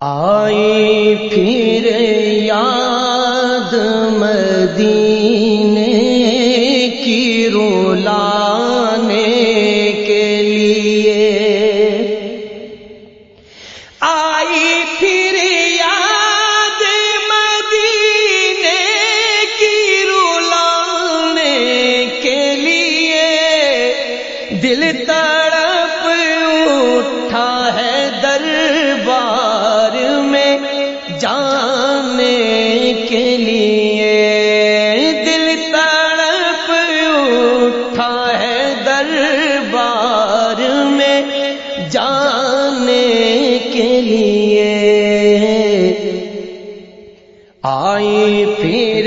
آئی پھر یاد مدینے کی رلانے کے لیے، آئی پھر یاد مدینے کی رلانے کے لیے، دل تڑپ اٹھا ہے دربار میں جانے کے لیے، دل تڑپ اٹھا ہے دربار میں جانے کے لیے، آئی پھر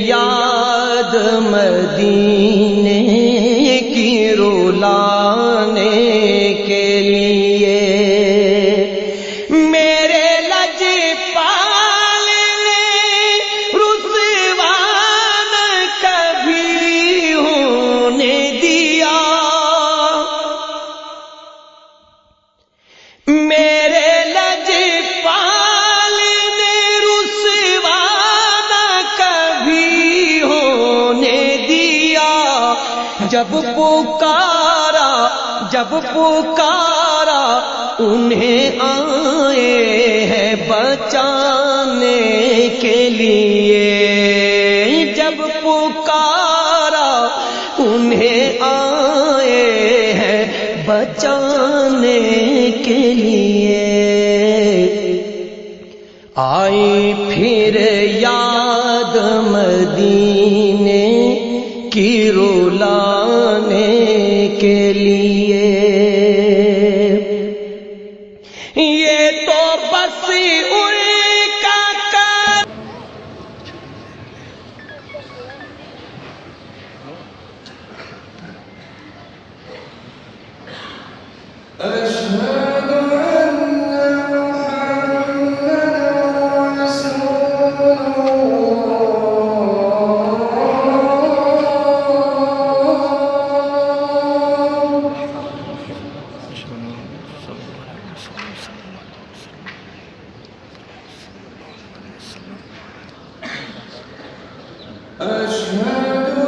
یاد مدینے کی رلانے کے لیے، میرے لج پال نے رسوا نہ کبھی ہونے دیا، میرے لج پال نے رسوا نہ کبھی ہونے دیا، جب پکارا انہیں آئے ہیں بچانے کے لیے، جب پکارا انہیں آئے ہیں بچانے کے لیے، آئی پھر یاد مدینے کی رلانے کے لیے، یہ تو بس ان کا کر أشهد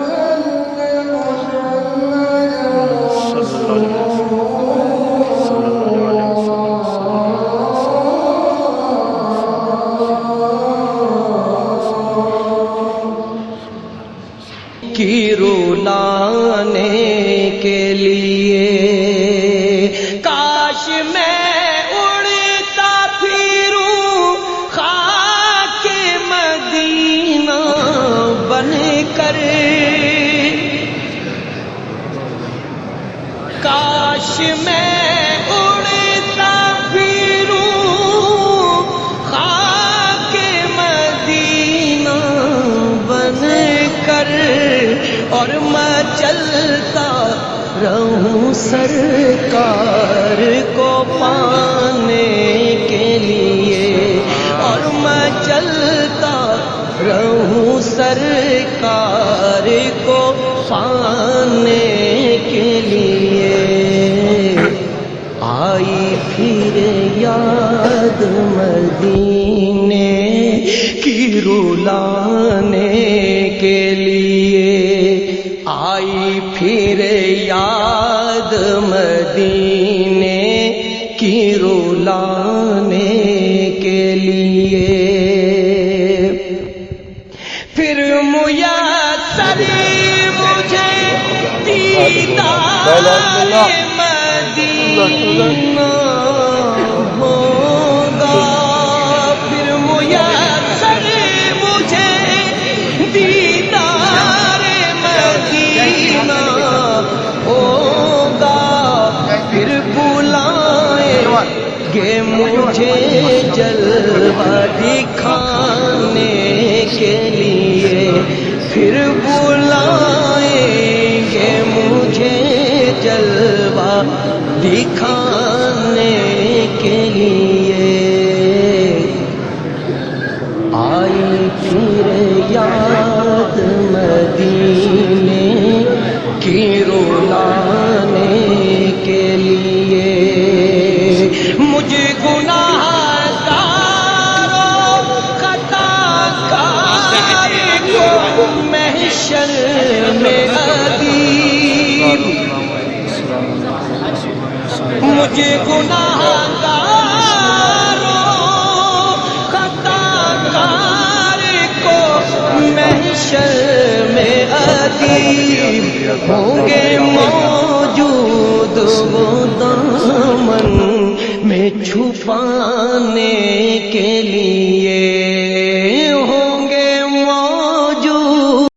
أن محمدًا رسول أشهد أن محمدًا رسول کی رلانے کے لیے، کاش میں اڑتا پھروں خاک مدینہ بن کر، کاش میں اڑتا پھروں خاک مدینہ بن کر، اور میں چلتا رہوں سرکار کو پانے کے لیے، اور میں چلتا رہوں سرکار کو پانے کے لیے، آئی پھر یاد مدینے کی رلانے کے لیے، آئی پھر یاد مدینے کی رلانے کے لیے، پھر میسر مجھے دیدار مدینہ ہوگا، پھر میسر مجھے دیدار مدینہ ہوگا، پھر بلائیں گے مجھے جلوہ دکھانے کے لیے، پھر بلائیں گے مجھے جلوہ دکھانے کے لیے، آئی پھر یاد مدینے کی رلانے کے لیے، مجھ گناہ گار کہ گناہگاروں خطاکار کو محشر میں ادیب ہوں گے موجود، وہ دامن میں چھپانے کے لیے